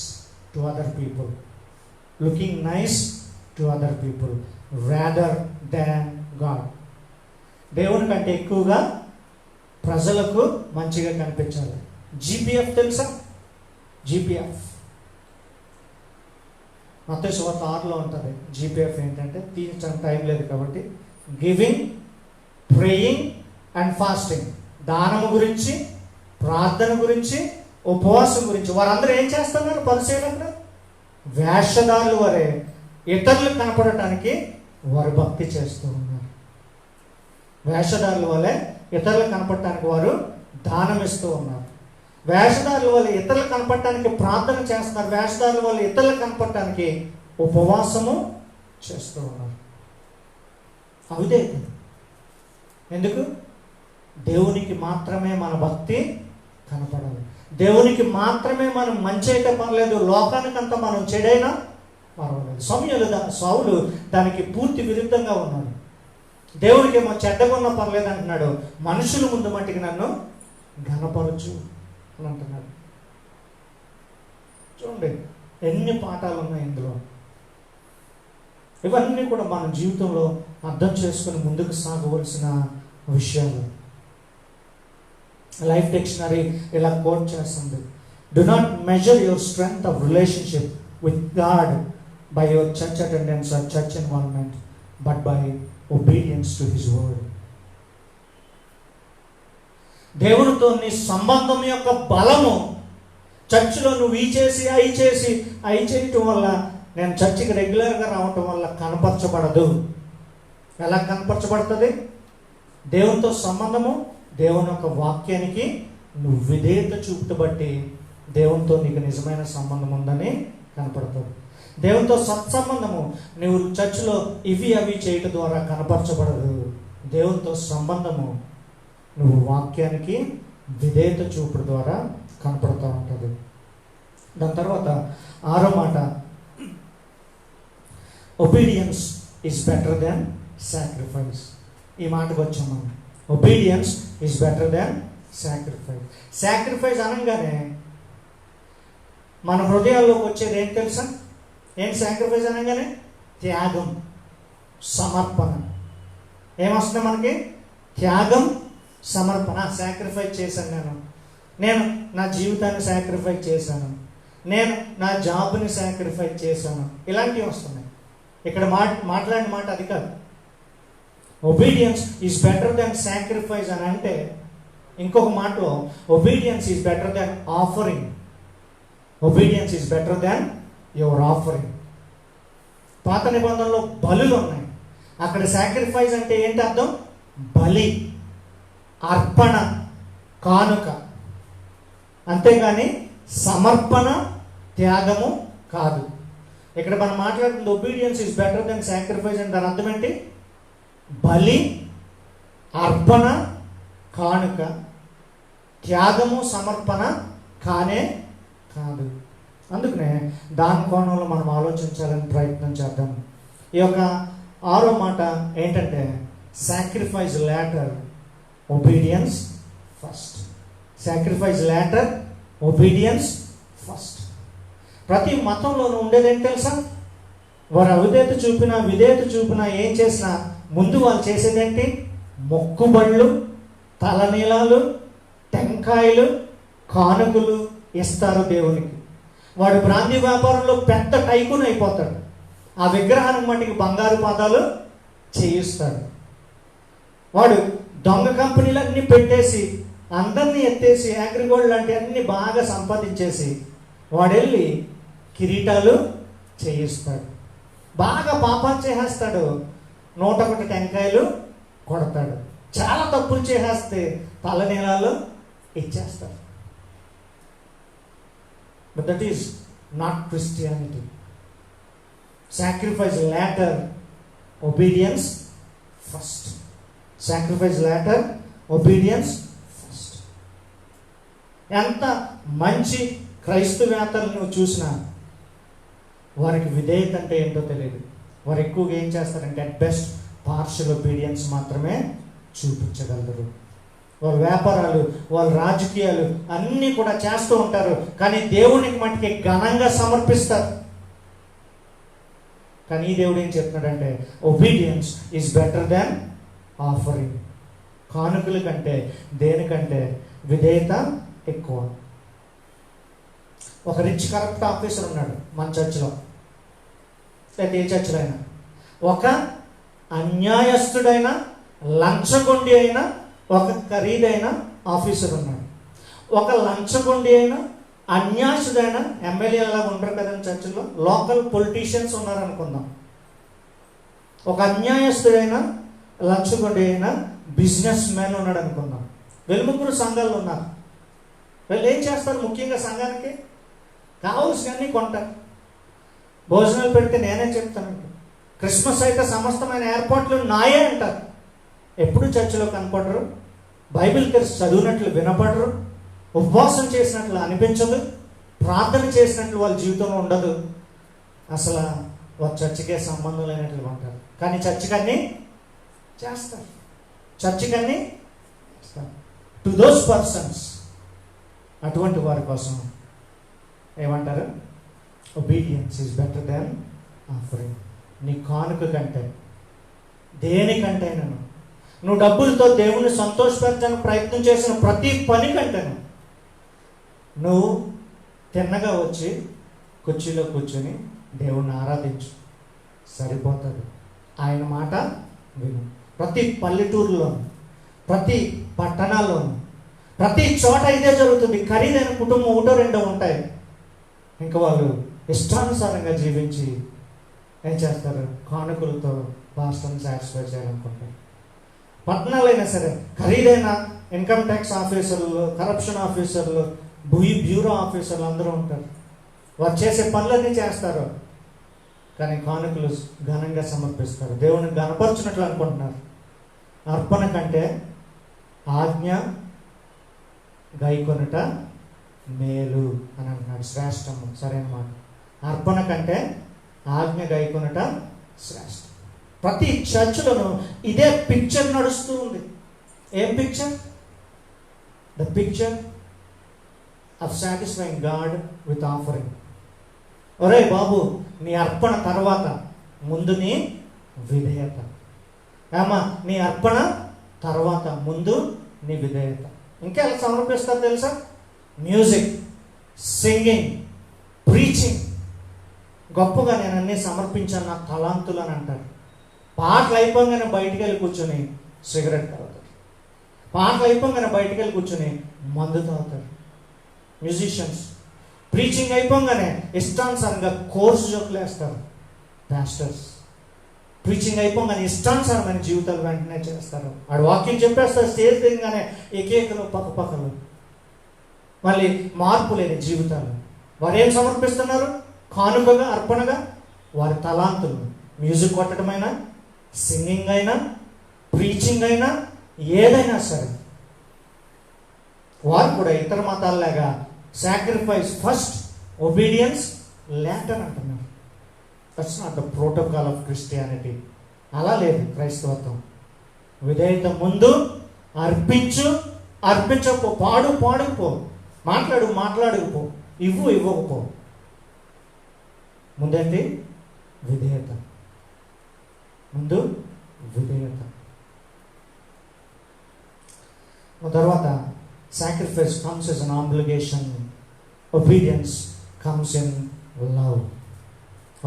to other people, looking nice to other people rather than God. దేవుని కంటే ఎక్కువగా ప్రజలకు మంచిగా కనిపించాలి. జీపీఎఫ్ తెలుసా? జీపీఎఫ్ మత్తయి సువార్త 6లో ఉంటుంది. జీపీఎఫ్ ఏంటంటే, తీర్చడానికి టైం లేదు కాబట్టి, గివింగ్, ప్రేయింగ్ అండ్ ఫాస్టింగ్. దానము గురించి, ప్రార్థన గురించి, ఉపవాసం గురించి. వారందరూ ఏం చేస్తున్నారు? పరిశీలన వేషధారులు వరే ఇతరులు కనపడటానికి వారు భక్తి చేస్తూ ఉన్నారు. వేషధారుల వలె ఇతరులు కనపడటానికి వారు దానం ఇస్తూ ఉన్నారు. వేషధారుల వల్ల ఇతరులు కనపడటానికి ప్రార్థన చేస్తున్నారు. వేషధారుల వల్ల ఇతరులు కనపడటానికి ఉపవాసము చేస్తూ ఉన్నారు. అవిధేయత. ఎందుకు? దేవునికి మాత్రమే మన భక్తి కనపడాలి, దేవునికి మాత్రమే మనం మంచి అయితే పర్లేదు, లోకానికంతా మనం చెడైనా పర్వాలేదు. సౌలు దానికి పూర్తి విరుద్ధంగా ఉన్నాడు. దేవుడికి ఏమో చెడ్డగా ఉన్న పర్లేదు అంటున్నాడు, మనుషుల ముందు మట్టికి నన్ను ఘనపరచు అని అంటున్నాడు. చూడండి ఎన్ని పాఠాలు ఉన్నాయి ఇందులో. ఇవన్నీ కూడా మన జీవితంలో అర్థం చేసుకుని ముందుకు సాగవలసిన విషయాలు. లైఫ్ డిక్షనరీ ఇలా కోట్ చేస్తుంది, do not measure your strength of relationship with God by your church attendance or church involvement, but by obedience to his word. దేవునితో నీ సంబంధం యొక్క బలము చర్చిలో నువ్వు ఈ చేసి అయి చేయటం వల్ల, నేను చర్చికి రెగ్యులర్గా రావటం వల్ల కనపరచబడదు. ఎలా కనపరచబడుతుంది? దేవునితో సంబంధము, దేవుని యొక్క వాక్యానికి నువ్వు విధేయత చూపుతూ బట్టి దేవునితో నీకు నిజమైన సంబంధం ఉందని కనపడుతుంది. దేవునితో సత్సంబంధము నువ్వు చర్చిలో ఇవి అవి చేయటం ద్వారా కనపరచబడదు. దేవునితో సంబంధము నువ్వు వాక్యానికి విధేయత చూపుడు ద్వారా కనపడుతూ ఉంటుంది. దాని తర్వాత 6వ మాట, obedience is better than sacrifice. ఈ మాటకు వచ్చాం మనం. Obedience is better than sacrifice. Sacrifice అనగానే మన హృదయాల్లోకి వచ్చేది ఏంటి తెలుసా? ఏంటి సాక్రిఫైస్ అనగానే? త్యాగం, సమర్పణ. ఏమొస్తుంది మనకి? త్యాగం, సమర్పణ. సాక్రిఫైస్ చేశాను, నేను నా జీవితాన్ని సాక్రిఫైస్ చేశాను, నేను నా జాబ్ని సాక్రిఫైస్ చేశాను, ఇలాంటివి వస్తున్నాయి. ఇక్కడ మాట్లాడిన మాట అది కాదు. Obedience is better than sacrifice అని అంటే ఇంకొక మాటలో obedience is better than offering. Obedience is better than your offering. పాత నిబంధనలో బలులు ఉన్నాయి. అక్కడ సాక్రిఫైస్ అంటే ఏంటి అర్థం? బలి, అర్పణ, కానుక. అంతేగాని సమర్పణ, త్యాగము కాదు. ఇక్కడ మనం మాట్లాడుతుంది obedience is better than sacrifice అంటే దాని అర్థం ఏంటి? బలి, అర్పణ, కానుక. త్యాగము, సమర్పణ కానే కాదు. అందుకనే దాని కోణంలో మనం ఆలోచించాలని ప్రయత్నం చేద్దాం. ఈ యొక్క 6వ మాట ఏంటంటే sacrifice later, obedience first. Sacrifice later, obedience first. ప్రతి మతంలోనూ ఉండేది ఏంటి తెలుసా? వారు అవిధేయత చూపినా విధేయత చూపినా ఏం చేసినా ముందు వాళ్ళు చేసేదేంటి? మొక్కుబళ్ళు, తలనీలాలు, టెంకాయలు, కానుకలు ఇస్తారు దేవునికి. వాడు బ్రాంతి వ్యాపారంలో పెద్ద టైకున్ అయిపోతాడు. ఆ విగ్రహానికి మట్టికి బంగారు పాదాలు చేయిస్తాడు. వాడు దొంగ కంపెనీలన్నీ పెట్టేసి అందరినీ ఎత్తేసి అగ్రిగోల్డ్ లాంటి అన్ని బాగా సంపాదించేసి వాడెళ్ళి కిరీటాలు చేయిస్తాడు. బాగా పాపాలు చేసేస్తాడు. 101 టెంకాయలు కొడతాడు. చాలా తప్పులు చేసేస్తే తలనీలాలు ఇచ్చేస్తాడు. But that is not Christianity. Sacrifice later, obedience first. Sacrifice later, obedience first. ఎంత మంచి క్రైస్తవేతలు నువ్వు చూసినా వారికి విధేయత అంటే ఏంటో తెలియదు. వారు ఎక్కువగా ఏం చేస్తారంటే అట్ బెస్ట్ పార్షియల్ ఒబీడియన్స్ మాత్రమే చూపించగలరు. వాళ్ళ వ్యాపారాలు, వాళ్ళ రాజకీయాలు అన్నీ కూడా చేస్తూ ఉంటారు, కానీ దేవునికి మటుకి ఘనంగా సమర్పిస్తారు. కానీ ఈ దేవుడు ఏం చెప్తున్నాడంటే obedience is better than offering. కానుకల కంటే దేనికంటే విధేయత ఎక్కువ. ఒక రిచ్ కరప్ట్ ఆఫీసర్ ఉన్నాడు మన చర్చిలో, లేదా ఏ చర్చిలో అయినా. ఒక అన్యాయస్తుడైన, లంచగొండి అయిన, ఒక ఖరీదైన ఆఫీసర్ ఉన్నాడు. ఒక లంచగొండి అయిన, అన్యాయస్తుడైన ఎమ్మెల్యే లాగా ఉంటారు కదండి చర్చిలో, లోకల్ పొలిటీషియన్స్ ఉన్నారనుకుందాం. ఒక అన్యాయస్తుడైన, లంచగొండి అయిన బిజినెస్ మ్యాన్ ఉన్నాడు అనుకుందాం. వీళ్ళు ముగ్గురు సంఘాల్లో ఉన్నారు. వీళ్ళు ఏం చేస్తారు? ముఖ్యంగా సంఘానికి కావాల్సినవన్నీ కొంటారు. భోజనాలు పెడితే నేనే చెప్తానండి, క్రిస్మస్ అయితే సమస్తమైన ఏర్పాట్లు నాయే అంటారు. ఎప్పుడు చర్చిలో కనపడరు, బైబిల్ తెరిచి చదివినట్లు వినపడరు, ఉపవాసం చేసినట్లు అనిపించదు, ప్రార్థన చేసినట్లు వాళ్ళ జీవితంలో ఉండదు. అసలు వాళ్ళ చర్చికే సంబంధం లేనట్లు ఉంటారు. కానీ చర్చికన్నీ చేస్తారు. చర్చికన్నీ చేస్తారు. టు దోస్ పర్సన్స్, అటువంటి వారి కోసం ఏమంటారు? Obedience is better than offering. నీ కానుక కంటే దేనికంటే నువ్వు డబ్బులతో దేవుణ్ణి సంతోషపరచడానికి ప్రయత్నం చేసిన ప్రతి పని కంటేను నువ్వు తిన్నగా వచ్చి కుర్చీలో కూర్చొని దేవుణ్ణి ఆరాధించు, సరిపోతుంది. ఆయన మాట విను. ప్రతి పల్లెటూరులోను, ప్రతి పట్టణాల్లోనూ, ప్రతి చోట ఇదే జరుగుతుంది. ఖరీదైన కుటుంబం ఒకటో రెండో ఉంటాయి. ఇంకా వాళ్ళు ఇష్టానుసారంగా జీవించి ఏం చేస్తారు? కానుకలతో పాస్టర్ని సాటిస్ఫై చేయాలనుకుంటారు. పట్టణాలైనా సరే ఖరీదైన ఇన్కమ్ ట్యాక్స్ ఆఫీసర్లు, కరప్షన్ ఆఫీసర్లు, బ్యూరో ఆఫీసర్లు అందరూ ఉంటారు. వారు చేసే పనులన్నీ చేస్తారు. కానీ కానుకలు ఘనంగా సమర్పిస్తారు, దేవుని ఘనపరచినట్లు అనుకుంటున్నారు. అర్పణ కంటే ఆజ్ఞ గైకొనుట మేలు అని అంటున్నాడు. శ్రేష్టము, సరైన మాట. అర్పణ కంటే ఆజ్ఞ గైకొనుట శ్రేష్టం. ప్రతి చర్చిలోనూ ఇదే పిక్చర్ నడుస్తూ ఉంది. ఏం picture? The picture of satisfying God with offering. ఒరే బాబు, నీ అర్పణ తర్వాత ముందు నీ విధేయత. ఏమా, నీ అర్పణ తర్వాత ముందు నీ విధేయత. ఇంకా ఎలా సమర్పిస్తారు తెలుసా? Music, singing, preaching. గొప్పగా నేను అన్నీ సమర్పించాను, నా తలాంతులు అని అంటారు. పాటలు అయిపోగానే బయటికి వెళ్ళి కూర్చొని సిగరెట్ తాగుతారు. పాటలు అయిపోగానే బయటికి వెళ్ళి కూర్చొని మందు తాగుతారు. మ్యూజిషియన్స్ ప్రీచింగ్ అయిపోగానే ఇష్టానుసారంగా కోర్సు జోకులు వేస్తారు. పాస్టర్స్ ప్రీచింగ్ అయిపోగానే ఇష్టానుసారమైన జీవితాలు వెంటనే చేస్తారు. వాడు వాక్యం చెప్పేస్తారు, స్టేజ్ దిగగానే ఏకేకలు పక్కపక్కలు, మళ్ళీ మార్పు లేని జీవితాలు. వారు ఏం సమర్పిస్తున్నారు? కానుకగా, అర్పణగా వారి తలాంతులు. మ్యూజిక్ కొట్టడమైనా, సింగింగ్ అయినా, ప్రీచింగ్ అయినా, ఏదైనా సరే. వారు కూడా ఇతర మతాల్లాగా సాక్రిఫైస్ ఫస్ట్, ఒబీడియన్స్ లేటర్ అంటున్నారు. That's not the protocol of Christianity. అలా లేదు క్రైస్తవత్వం. విధేయత ముందు, అర్పించు, అర్పించకపో, పాడు పాడుకుపో, మాట్లాడు మాట్లాడకపో, ఇవ్వకపో. ముందేంటి? విధేయత. ముందు విధేయత. తర్వాత sacrifice comes as an obligation. Obedience comes in love.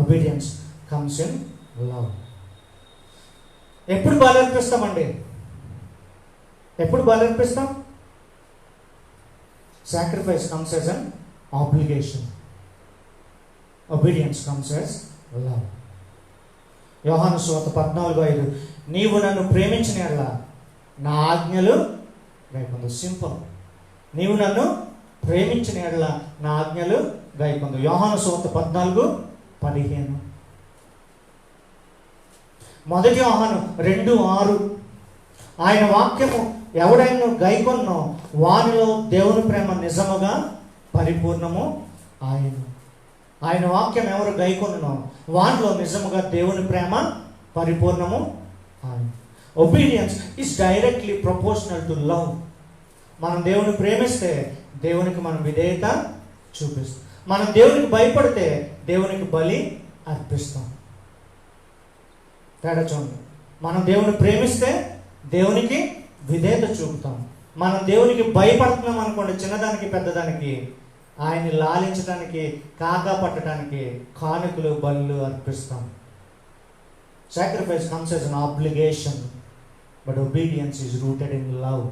Obedience comes in love. ఎప్పుడు బలి అర్పిస్తామండి? ఎప్పుడు బలి అర్పిస్తాం? Sacrifice comes as an obligation. Obedience comes as love. యోహాను సువార్త 14:5, నీవు నన్ను ప్రేమించిన యెడల నా ఆజ్ఞలు గైకొందు. సింపుల్. నీవు నన్ను ప్రేమించిన యెడల నా ఆజ్ఞలు గైకొందు. యోహాను సువార్త 14:15. మొదటి యోహాను 2:6, ఆయన వాక్యము ఎవడైనా గైకొన్నో వానిలో దేవుని ప్రేమ నిజముగా పరిపూర్ణము ఆయన. ఆయన వాక్యం ఎవరు గైకొన్నో వానిలో నిజముగా దేవుని ప్రేమ పరిపూర్ణము ఆయన. Obedience is directly proportional to love. మనం దేవుని ప్రేమిస్తే దేవునికి మనం విధేయత చూపిస్తాం. మనం దేవునికి భయపడితే దేవునికి బలి అర్పిస్తాం. తేడా చూడండి. మనం దేవుని ప్రేమిస్తే దేవునికి విధేయత చూపుతాం. మనం దేవునికి భయపడుతున్నాం అనుకోండి, చిన్నదానికి పెద్దదానికి, ఆయన్ని లాలించడానికి, కాకా పట్టడానికి కానుకలు, బలులు అర్పిస్తాం. Sacrifice comes as an obligation, but obedience is rooted in love.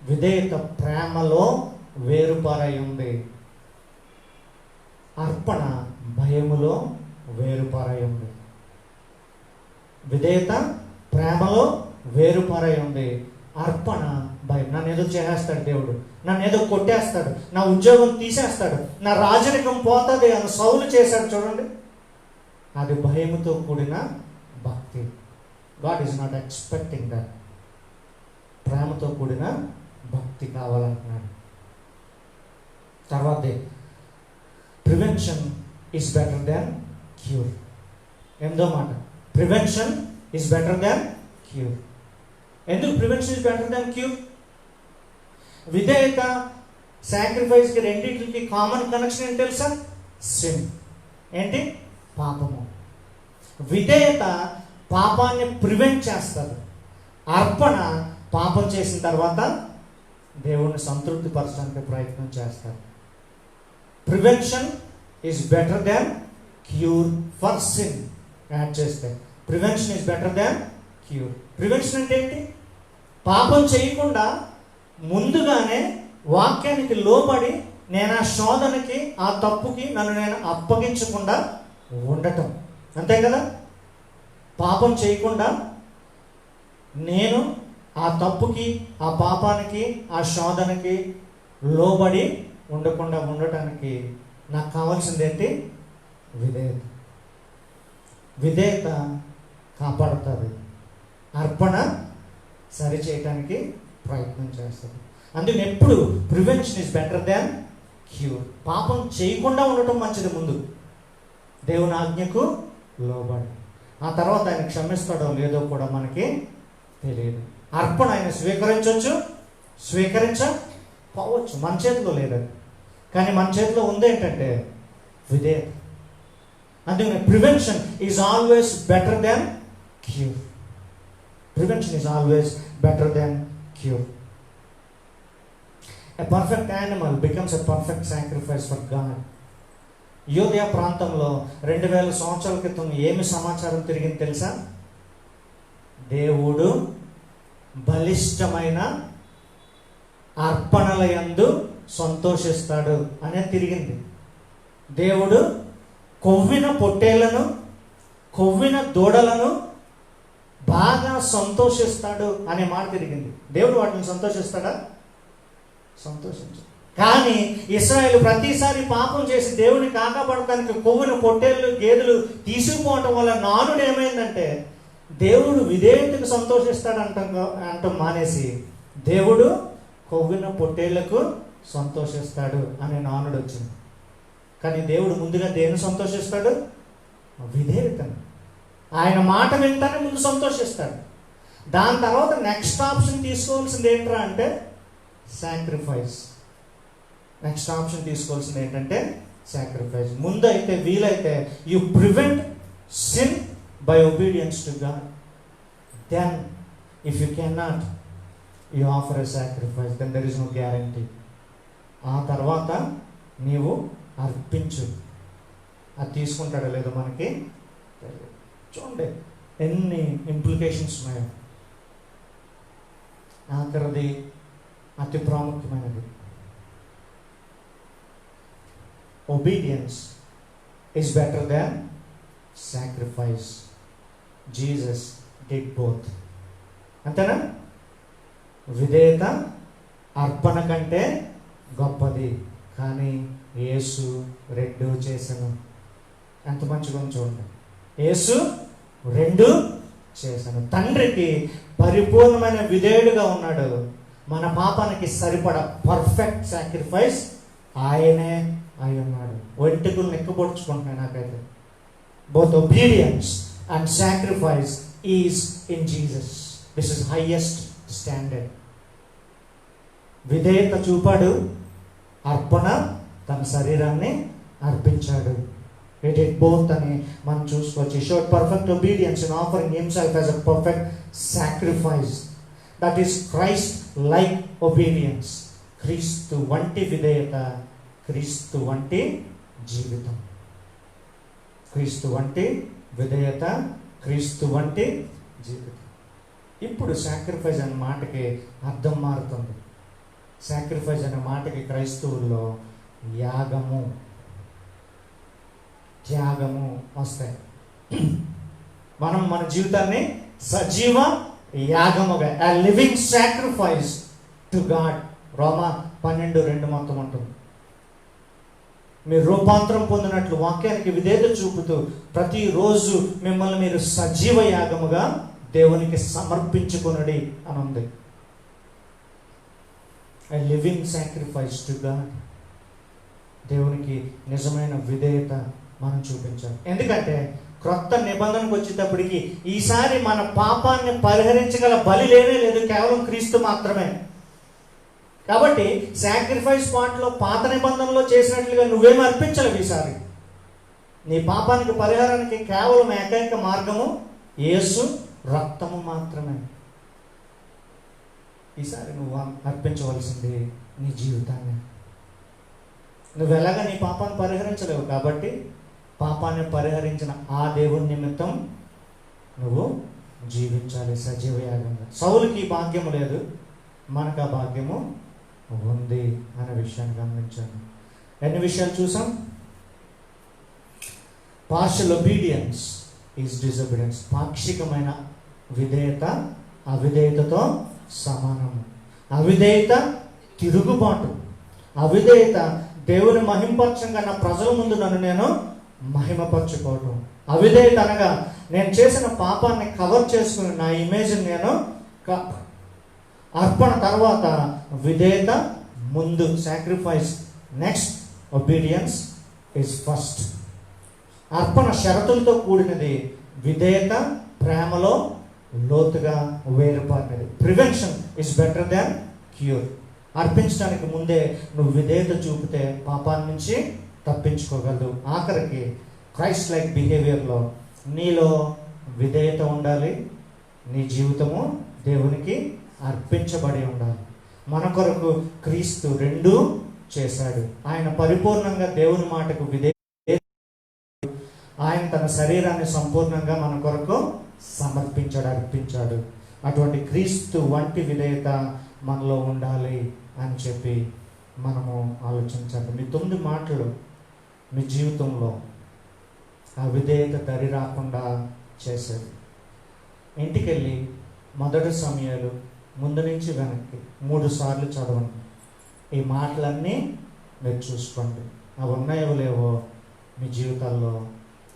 విధేయత ప్రేమలో వేరుపారై ఉంది. అర్పణ భయములో వేరుపారై ఉంది. విధేయత ప్రేమలో వేరుపారై ఉంది. అర్పణ భయం. నన్ను ఏదో చేసేస్తాడు దేవుడు, నన్ను ఏదో కొట్టేస్తాడు, నా ఉద్యోగం తీసేస్తాడు, నా రాజరికం పోతుంది అని సౌలు చేశాడు చూడండి. అది భయముతో కూడిన భక్తి. God is not expecting that. ప్రేమతో కూడిన భక్తి కావాలంటున్నాడు. తర్వాత prevention is better than cure. ఎందో మాట, prevention is better than cure. ఎందుకు prevention is better than cure? విధేయత, సాక్రిఫైస్కి రెండింటికి కామన్ కనెక్షన్ ఏంటి తెలుసా? సిన్. ఏంటి? పాపము. విధేయత పాపాన్ని ప్రివెంట్ చేస్తారు. అర్పణ పాపం చేసిన తర్వాత దేవుణ్ణి సంతృప్తి పరచడానికి ప్రయత్నం చేస్తారు. Prevention is better than cure for sin. Add చేస్తే prevention is better than cure. Prevention అంటే ఏంటి? పాపం చేయకుండా ముందుగానే వాక్యానికి లోబడి నేను ఆ శోధనకి, ఆ తప్పుకి నన్ను నేను అప్పగించకుండా ఉండటం. అంతే కదా? పాపం చేయకుండా నేను ఆ తప్పుకి, ఆ పాపానికి, ఆ శోధనకి లోబడి ఉండకుండా ఉండటానికి నాకు కావాల్సింది ఏంటి? విధేయత. విధేయత కాపాడుతుంది, అర్పణ సరి చేయటానికి ప్రయత్నం చేస్తుంది. అందుకని ఎప్పుడు prevention is better than cure. పాపం చేయకుండా ఉండటం మంచిది ముందు, దేవుని ఆజ్ఞకు లోబడి. ఆ తర్వాత ఆయన క్షమిస్తాడో లేదో కూడా మనకి తెలియదు. అర్పణ ఆయన స్వీకరించవచ్చు, స్వీకరించకపోవచ్చు, మన చేతిలో లేదని. కానీ మన చేతిలో ఉంది ఏంటంటే విధేయత. అందుకని prevention is always better than cure. Prevention is always better than cure. A perfect animal becomes a perfect sacrifice for God. యోధయ ప్రాంతంలో 2000 సంవత్సరాల క్రితం ఏమి సమాచారం తిరిగింది తెలుసా? దేవుడు బలిష్టమైన అర్పణల యందు సంతోషిస్తాడు అనేది తిరిగింది. దేవుడు కొవ్విన పొట్టేళ్లను, కొవ్విన దూడలను బాగా సంతోషిస్తాడు అనే మాట తిరిగింది. దేవుడు వాటిని సంతోషిస్తాడా? సంతోషించు. కానీ ఇశ్రాయేలు ప్రతిసారి పాపం చేసి దేవుని కాకపడటానికి కొవ్వున పొట్టేళ్ళు, గేదెలు తీసుకుపోవటం వల్ల నానుడు ఏమైందంటే దేవుడు విధేయతకు సంతోషిస్తాడు మానేసి దేవుడు కొవ్విన పొట్టేళ్లకు సంతోషిస్తాడు అనే నానుడు వచ్చింది. కానీ దేవుడు ముందుగా దేన్ని సంతోషిస్తాడు? విధేయతను. ఆయన మాట వింటానే ముందు సంతోషిస్తాడు. దాని తర్వాత నెక్స్ట్ ఆప్షన్ తీసుకోవాల్సింది ఏంట్రా అంటే సాక్రిఫైస్. నెక్స్ట్ ఆప్షన్ తీసుకోవాల్సింది ఏంటంటే సాక్రిఫైస్. ముందు అయితే వీలైతే you prevent sin by obedience to God. Then if you can not you offer a sacrifice, then there is no guarantee. ఆ తర్వాత నీవు అర్పించు. అది తీసుకుంటాడో లేదో మనకి చూడండి ఎన్ని ఇంప్లికేషన్స్ ఉన్నాయో. ఆఖరిది అతి ప్రాముఖ్యమైనది. Obedience is better than sacrifice. Jesus did both. అంతేనా? విధేయత అర్పణ కంటే గొప్పది, కానీ యేసు రెండు చేశాను. ఎంత మంచిగా చూడండి, యేసు రెండు చేశాను. తండ్రికి పరిపూర్ణమైన విధేయుడుగా ఉన్నాడు. మన పాపానికి సరిపడ పర్ఫెక్ట్ సాక్రిఫైస్ ఆయనే అయి ఉన్నాడు. వెంట్రుకలు నెక్కబొడుచుకుంటున్నాయి నాకైతే. Both obedience and sacrifice is in Jesus. This is highest standard. విధేయత చూపాడు, అర్పణ తన శరీరాన్ని అర్పించాడు. He did both అని మనం చూసుకోవచ్చు. He showed perfect obedience in offering himself as a perfect sacrifice. That is Christ-like obedience. క్రీస్తు వంటి విధేయత, క్రీస్తు వంటి జీవితం. క్రీస్తు వంటి విధేయత, క్రీస్తు వంటి జీవితం. ఇప్పుడు సాక్రిఫైస్ అనే మాటకి అర్థం మారుతుంది. సాక్రిఫైస్ అనే మాటకి క్రైస్తవుల్లో యాగము, త్యాగము వస్తాయి. మనం మన జీవితాన్ని సజీవ యాగముగా, a living sacrifice to God. రోమా 12:2 మొత్తం ఉంటుంది. మీరు రూపాంతరం పొందినట్లు వాక్యానికి విధేయత చూపుతూ ప్రతిరోజు మిమ్మల్ని మీరు సజీవ యాగముగా దేవునికి సమర్పించుకొనుడి అని ఉంది. A living sacrifice to God. దేవునికి నిజమైన విధేయత మనం చూపించాలి. ఎందుకంటే క్రొత్త నిబంధనకు వచ్చేటప్పటికి ఈసారి మన పాపాన్ని పరిహరించగల బలి లేనే లేదు, కేవలం క్రీస్తు మాత్రమే. కాబట్టి సాక్రిఫైస్ పార్ట్లో పాత నిబంధనలో చేసినట్లుగా నువ్వేమి అర్పించలేవు. ఈసారి నీ పాపానికి పరిహారానికి కేవలం ఏకైక మార్గము యేసు రక్తము మాత్రమే. ఈసారి నువ్వు అర్పించవలసింది నీ జీవితాన్ని. నువ్వు ఎలాగ నీ పాపాన్ని పరిహరించలేవు కాబట్టి పాపాన్ని పరిహరించిన ఆ దేవుని నిమిత్తం నువ్వు జీవించాలి సజీవ యాగంగా. సౌలుకి భాగ్యము లేదు, మనకు ఆ భాగ్యము ఉంది అనే విషయాన్ని గమనించాను. ఎన్ని విషయాలు చూసాం? Partial obedience is disobedience. పాక్షికమైన విధేయత అవిధేయతతో సమానము. అవిధేయత తిరుగుబాటు. అవిధేయత దేవుని మహింపరచంగా నా ప్రజల ముందు నన్ను నేను మహిమపరచుకోవటం. అవిధేయత అనగా నేను చేసిన పాపాన్ని కవర్ చేసుకుని నా ఇమేజ్ నేను అర్పణ తర్వాత విధేయత ముందు, sacrifice next, obedience is first. అర్పణ షరతులతో కూడినది, విధేయత ప్రేమలో లోతుగా వేరుపారినది. Prevention is better than cure. అర్పించడానికి ముందే నువ్వు విధేయత చూపితే పాపాల నుంచి తప్పించుకోగలదు. ఆఖరికి క్రైస్ట్ లైక్ బిహేవియర్లో నీలో విధేయత ఉండాలి, నీ జీవితము దేవునికి అర్పించబడి ఉండాలి. మన కొరకు క్రీస్తు రెండూ చేశాడు. ఆయన పరిపూర్ణంగా దేవుని మాటకు విధేయ, ఆయన తన శరీరాన్ని సంపూర్ణంగా మన కొరకు సమర్పించాడు, అర్పించాడు. అటువంటి క్రీస్తు వంటి విధేయత మనలో ఉండాలి అని చెప్పి మనము ఆలోచించాలి. మీ 9 మాటలు మీ జీవితంలో ఆ విధేయత దరి రాకుండా చేసేది. ఇంటికి వెళ్ళి మొదటి సమయాలు ముందు నుంచి వెనక్కి 3 సార్లు చదవండి. ఈ మాటలన్నీ మీరు చూసుకోండి. అవి ఉన్నాయో లేవో మీ జీవితాల్లో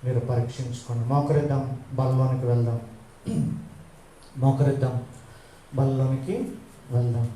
మీరు పరీక్షించుకోండి. మోకరిద్దాం, బలలోనికి వెళ్దాం. మోకరిద్దాం, బలలోనికి వెళ్దాం.